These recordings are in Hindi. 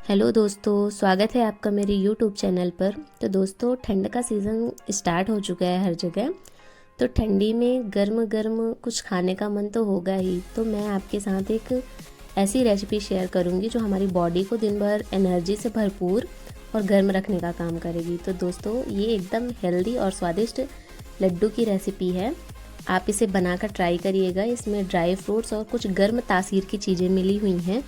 हेलो दोस्तों, स्वागत है आपका मेरे यूट्यूब चैनल पर। तो दोस्तों, ठंड का सीज़न स्टार्ट हो चुका है हर जगह। तो ठंडी में गर्म गर्म कुछ खाने का मन तो होगा ही। तो मैं आपके साथ एक ऐसी रेसिपी शेयर करूंगी जो हमारी बॉडी को दिन भर एनर्जी से भरपूर और गर्म रखने का काम करेगी। तो दोस्तों, ये एकदम हेल्दी और स्वादिष्ट लड्डू की रेसिपी है। आप इसे बनाकर ट्राई करिएगा। इसमें ड्राई फ्रूट्स और कुछ गर्म तासीर की चीज़ें मिली हुई हैं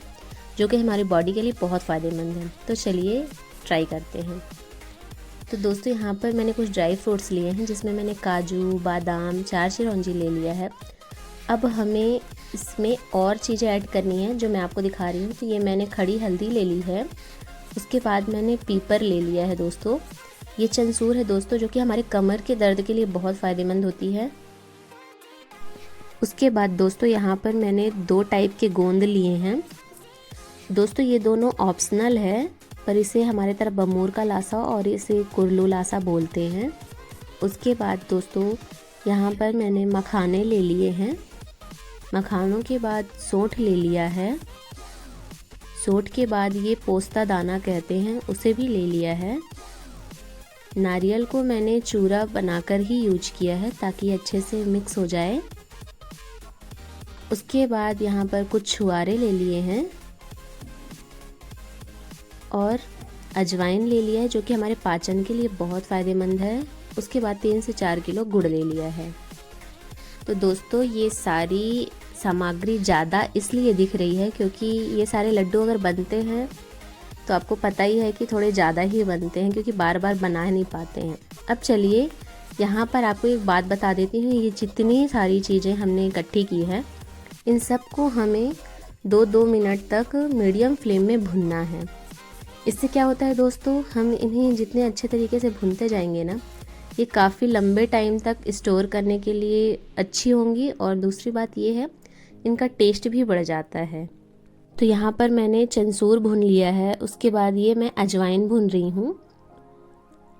जो कि हमारी बॉडी के लिए बहुत फ़ायदेमंद है। तो चलिए ट्राई करते हैं। तो दोस्तों, यहाँ पर मैंने कुछ ड्राई फ्रूट्स लिए हैं जिसमें मैंने काजू, बादाम, 4 चिरौंजी ले लिया है। अब हमें इसमें और चीज़ें ऐड करनी है जो मैं आपको दिखा रही हूँ। तो ये मैंने खड़ी हल्दी ले ली है। उसके बाद मैंने पीपर ले लिया है दोस्तों। ये चंसूर है दोस्तों, जो कि हमारे कमर के दर्द के लिए बहुत फ़ायदेमंद होती है। उसके बाद दोस्तों, यहाँ पर मैंने 2 टाइप के गोंद लिए हैं। दोस्तों, ये दोनों ऑप्शनल है, पर इसे हमारे तरफ बमूर का लासा और इसे कुरलू लासा बोलते हैं। उसके बाद दोस्तों, यहाँ पर मैंने मखाने ले लिए हैं। मखानों के बाद सौंठ ले लिया है। सौंठ के बाद ये पोस्ता दाना कहते हैं, उसे भी ले लिया है। नारियल को मैंने चूरा बनाकर ही यूज किया है ताकि अच्छे से मिक्स हो जाए। उसके बाद यहाँ पर कुछ छुआरे ले लिए हैं और अजवाइन ले लिया है जो कि हमारे पाचन के लिए बहुत फ़ायदेमंद है। उसके बाद 3 से 4 किलो गुड़ ले लिया है। तो दोस्तों, ये सारी सामग्री ज़्यादा इसलिए दिख रही है क्योंकि ये सारे लड्डू अगर बनते हैं तो आपको पता ही है कि थोड़े ज़्यादा ही बनते हैं क्योंकि बार बार बना नहीं पाते हैं। अब चलिए, यहाँ पर आपको एक बात बता देती हूँ। ये जितनी सारी चीज़ें हमने इकट्ठी की है, इन सबको हमें 2-2 मिनट तक मीडियम फ्लेम में भुनना है। इससे क्या होता है दोस्तों, हम इन्हें जितने अच्छे तरीके से भूनते जाएंगे ना, ये काफ़ी लंबे टाइम तक स्टोर करने के लिए अच्छी होंगी। और दूसरी बात ये है, इनका टेस्ट भी बढ़ जाता है। तो यहाँ पर मैंने चंसूर भून लिया है। उसके बाद ये मैं अजवाइन भून रही हूँ।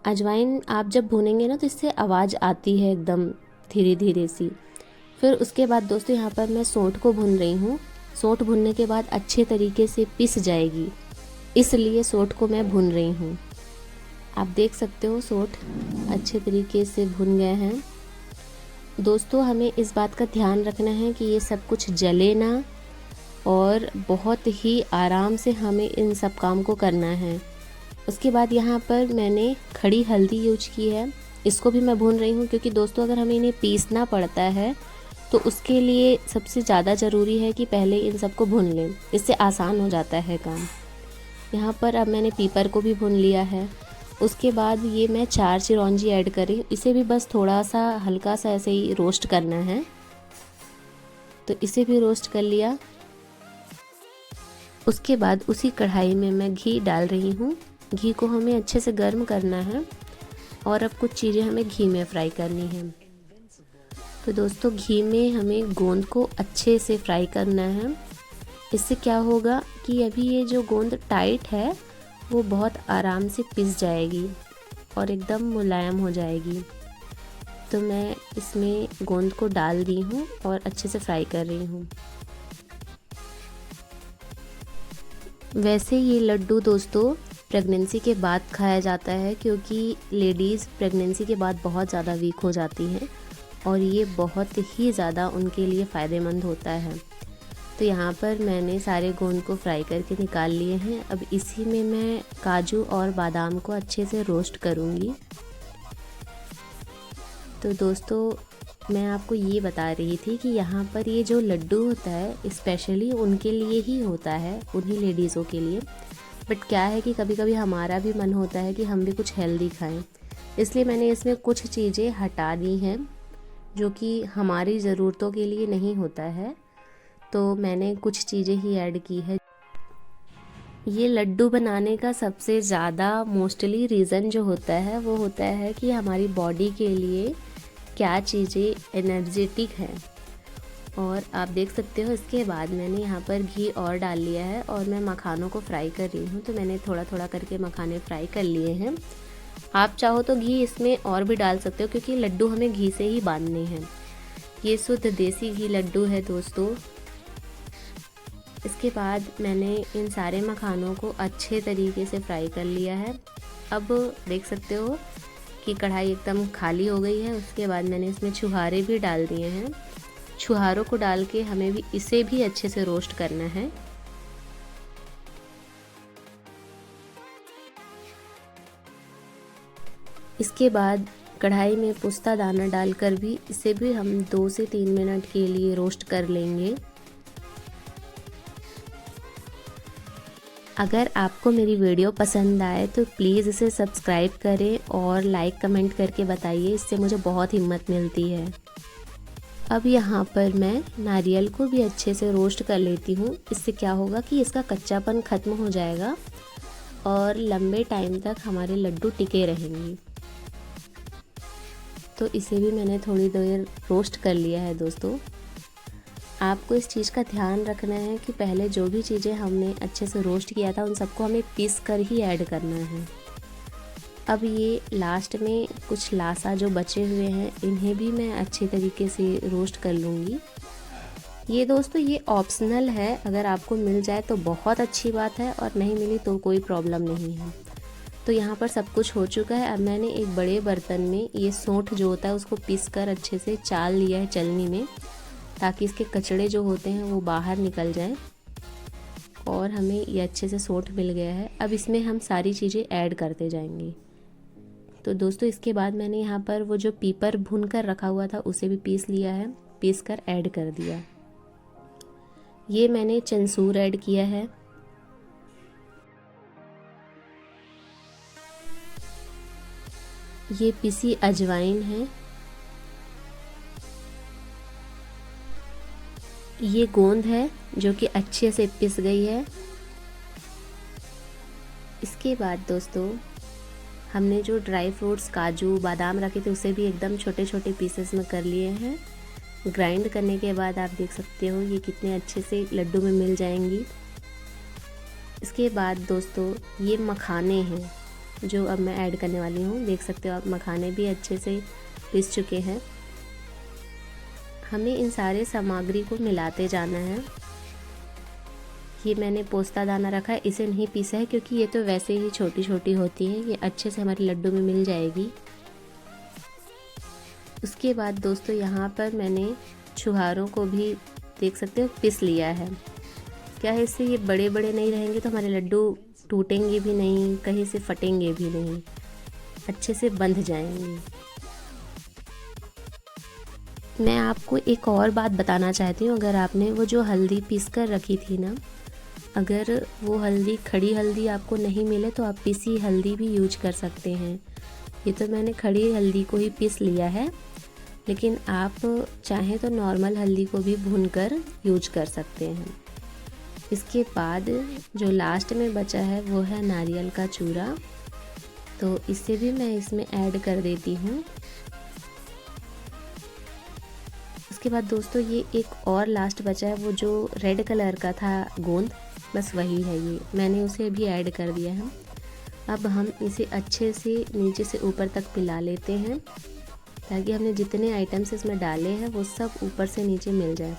अजवाइन आप जब भूनेंगे ना तो इससे आवाज़ आती है एकदम धीरे धीरे सी। फिर उसके बाद दोस्तों, यहाँ पर मैं सौंठ को भून रही हूँ। सौंठ भुनने के बाद अच्छे तरीके से पिस जाएगी, इसलिए सौंठ को मैं भून रही हूँ। आप देख सकते हो सौंठ अच्छे तरीके से भुन गए हैं। दोस्तों, हमें इस बात का ध्यान रखना है कि ये सब कुछ जले ना, और बहुत ही आराम से हमें इन सब काम को करना है। उसके बाद यहाँ पर मैंने खड़ी हल्दी यूज की है। इसको भी मैं भून रही हूँ क्योंकि दोस्तों, अगर हमें इन्हें पीसना पड़ता है तो उसके लिए सबसे ज़्यादा ज़रूरी है कि पहले इन सबको भून लें। इससे आसान हो जाता है काम। यहाँ पर अब मैंने पीपर को भी भून लिया है। उसके बाद ये मैं 4 चिरौंजी ऐड करी। इसे भी बस थोड़ा सा हल्का सा ऐसे ही रोस्ट करना है। तो इसे भी रोस्ट कर लिया। उसके बाद उसी कढ़ाई में मैं घी डाल रही हूँ। घी को हमें अच्छे से गर्म करना है और अब कुछ चीज़ें हमें घी में फ्राई करनी है। तो दोस्तों, घी में हमें गोंद को अच्छे से फ्राई करना है। इससे क्या होगा कि अभी ये जो गोंद टाइट है वो बहुत आराम से पिस जाएगी और एकदम मुलायम हो जाएगी। तो मैं इसमें गोंद को डाल दी हूँ और अच्छे से फ्राई कर रही हूँ। वैसे ये लड्डू दोस्तों प्रेगनेंसी के बाद खाया जाता है क्योंकि लेडीज़ प्रेगनेंसी के बाद बहुत ज़्यादा वीक हो जाती हैं और ये बहुत ही ज़्यादा उनके लिए फ़ायदेमंद होता है। तो यहाँ पर मैंने सारे गोंद को फ्राई करके निकाल लिए हैं। अब इसी में मैं काजू और बादाम को अच्छे से रोस्ट करूँगी। तो दोस्तों, मैं आपको ये बता रही थी कि यहाँ पर ये जो लड्डू होता है स्पेशली उनके लिए ही होता है, उन्हीं लेडीज़ों के लिए। बट क्या है कि कभी कभी हमारा भी मन होता है कि हम भी कुछ हेल्दी खाएं, इसलिए मैंने इसमें कुछ चीज़ें हटा दी हैं जो कि हमारी ज़रूरतों के लिए नहीं होता है। तो मैंने कुछ चीज़ें ही ऐड की है। ये लड्डू बनाने का सबसे ज़्यादा मोस्टली रीज़न जो होता है वो होता है कि हमारी बॉडी के लिए क्या चीज़ें एनर्जेटिक हैं। और आप देख सकते हो, इसके बाद मैंने यहाँ पर घी और डाल लिया है और मैं मखानों को फ्राई कर रही हूँ। तो मैंने थोड़ा थोड़ा करके मखाने फ्राई कर लिए हैं। आप चाहो तो घी इसमें और भी डाल सकते हो क्योंकि लड्डू हमें घी से ही बांधने हैं। ये शुद्ध देसी घी लड्डू है दोस्तों। इसके बाद मैंने इन सारे मखानों को अच्छे तरीके से फ्राई कर लिया है। अब देख सकते हो कि कढ़ाई एकदम खाली हो गई है। उसके बाद मैंने इसमें छुहारे भी डाल दिए हैं। छुहारों को डाल के हमें भी इसे भी अच्छे से रोस्ट करना है। इसके बाद कढ़ाई में पुस्ता दाना डालकर भी इसे भी हम 2 से 3 मिनट के लिए रोस्ट कर लेंगे। अगर आपको मेरी वीडियो पसंद आए तो प्लीज़ इसे सब्सक्राइब करें और लाइक कमेंट करके बताइए, इससे मुझे बहुत हिम्मत मिलती है। अब यहाँ पर मैं नारियल को भी अच्छे से रोस्ट कर लेती हूँ। इससे क्या होगा कि इसका कच्चापन ख़त्म हो जाएगा और लंबे टाइम तक हमारे लड्डू टिके रहेंगे। तो इसे भी मैंने थोड़ी देर रोस्ट कर लिया है। दोस्तों, आपको इस चीज़ का ध्यान रखना है कि पहले जो भी चीज़ें हमने अच्छे से रोस्ट किया था उन सबको हमें पीस कर ही ऐड करना है। अब ये लास्ट में कुछ लासा जो बचे हुए हैं इन्हें भी मैं अच्छे तरीके से रोस्ट कर लूँगी। ये दोस्तों ये ऑप्शनल है, अगर आपको मिल जाए तो बहुत अच्छी बात है और नहीं मिली तो कोई प्रॉब्लम नहीं है। तो यहाँ पर सब कुछ हो चुका है। अब मैंने एक बड़े बर्तन में ये सौंठ जो होता है उसको पीस कर अच्छे से चाल लिया है चलनी में, ताकि इसके कचड़े जो होते हैं वो बाहर निकल जाएं। और हमें ये अच्छे से सौंठ मिल गया है। अब इसमें हम सारी चीज़ें ऐड करते जाएंगे। तो दोस्तों इसके बाद मैंने यहाँ पर वो जो पीपर भून कर रखा हुआ था उसे भी पीस लिया है, पीस कर ऐड कर दिया। ये मैंने चनसूर ऐड किया है। ये पिसी अजवाइन है। ये गोंद है जो कि अच्छे से पिस गई है। इसके बाद दोस्तों हमने जो ड्राई फ्रूट्स काजू बादाम रखे थे उसे भी एकदम छोटे छोटे पीसेस में कर लिए हैं। ग्राइंड करने के बाद आप देख सकते हो ये कितने अच्छे से लड्डू में मिल जाएंगी। इसके बाद दोस्तों ये मखाने हैं जो अब मैं ऐड करने वाली हूँ। देख सकते हो आप मखाने भी अच्छे से पिस चुके हैं। हमें इन सारे सामग्री को मिलाते जाना है। ये मैंने पोस्ता दाना रखा है, इसे नहीं पीसा है क्योंकि ये तो वैसे ही छोटी छोटी होती है, ये अच्छे से हमारे लड्डू में मिल जाएगी। उसके बाद दोस्तों यहाँ पर मैंने छुहारों को भी देख सकते हो पिस लिया है। क्या है, इससे ये बड़े बड़े नहीं रहेंगे तो हमारे लड्डू टूटेंगे भी नहीं, कहीं से फटेंगे भी नहीं, अच्छे से बंध जाएंगे। मैं आपको एक और बात बताना चाहती हूँ, अगर आपने वो जो हल्दी पीस कर रखी थी ना, अगर वो हल्दी खड़ी हल्दी आपको नहीं मिले तो आप पिसी हल्दी भी यूज कर सकते हैं। ये तो मैंने खड़ी हल्दी को ही पीस लिया है, लेकिन आप चाहें तो नॉर्मल हल्दी को भी भूनकर यूज कर सकते हैं। इसके बाद जो लास्ट में बचा है वो है नारियल का चूरा, तो इसे भी मैं इसमें ऐड कर देती हूँ। उसके बाद दोस्तों ये एक और लास्ट बचा है, वो जो रेड कलर का था गोंद, बस वही है, ये मैंने उसे भी ऐड कर दिया है। अब हम इसे अच्छे से नीचे से ऊपर तक पिला लेते हैं ताकि हमने जितने आइटम्स इसमें डाले हैं वो सब ऊपर से नीचे मिल जाए।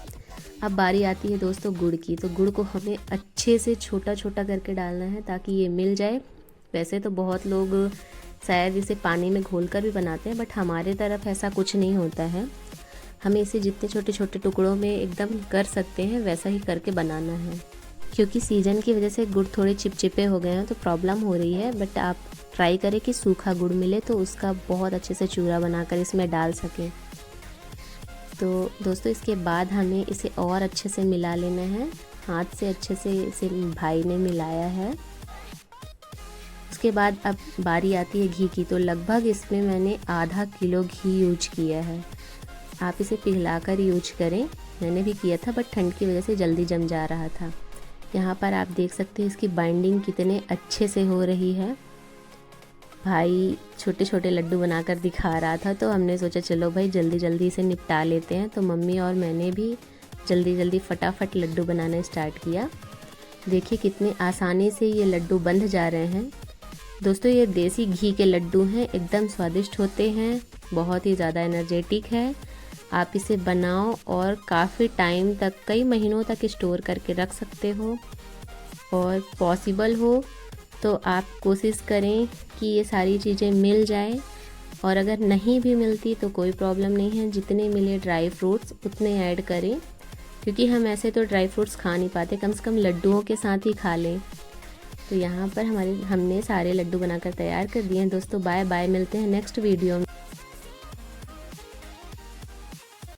अब बारी आती है दोस्तों गुड़ की, तो गुड़ को हमें अच्छे से छोटा छोटा करके डालना है ताकि ये मिल जाए। वैसे तो बहुत लोग शायद इसे पानी में घोलकर भी बनाते हैं, बट हमारे तरफ ऐसा कुछ नहीं होता है। हमें इसे जितने छोटे छोटे टुकड़ों में एकदम कर सकते हैं वैसा ही करके बनाना है। क्योंकि सीज़न की वजह से गुड़ थोड़े चिपचिपे हो गए हैं तो प्रॉब्लम हो रही है, बट आप ट्राई करें कि सूखा गुड़ मिले तो उसका बहुत अच्छे से चूरा बनाकर इसमें डाल सकें। तो दोस्तों इसके बाद हमें इसे और अच्छे से मिला लेना है। हाथ से अच्छे से इसे भाई ने मिलाया है। उसके बाद अब बारी आती है घी की, तो लगभग इसमें मैंने आधा किलो घी यूज किया है। आप इसे पिघलाकर यूज करें, मैंने भी किया था बट ठंड की वजह से जल्दी जम जा रहा था। यहाँ पर आप देख सकते हैं इसकी बाइंडिंग कितने अच्छे से हो रही है। भाई छोटे छोटे लड्डू बनाकर दिखा रहा था तो हमने सोचा चलो भाई जल्दी जल्दी इसे निपटा लेते हैं। तो मम्मी और मैंने भी जल्दी जल्दी फटाफट लड्डू बनाना स्टार्ट किया। देखिए कितने आसानी से ये लड्डू बंध जा रहे हैं। दोस्तों ये देसी घी के लड्डू हैं, एकदम स्वादिष्ट होते हैं, बहुत ही ज़्यादा एनर्जेटिक है। आप इसे बनाओ और काफ़ी टाइम तक, कई महीनों तक स्टोर करके रख सकते हो। और पॉसिबल हो तो आप कोशिश करें कि ये सारी चीज़ें मिल जाए, और अगर नहीं भी मिलती तो कोई प्रॉब्लम नहीं है, जितने मिले ड्राई फ्रूट्स उतने ऐड करें, क्योंकि हम ऐसे तो ड्राई फ्रूट्स खा नहीं पाते, कम से कम लड्डुओं के साथ ही खा लें। तो यहाँ पर हमने सारे लड्डू बनाकर तैयार कर दिए हैं दोस्तों। बाय बाय, मिलते हैं नेक्स्ट वीडियो में।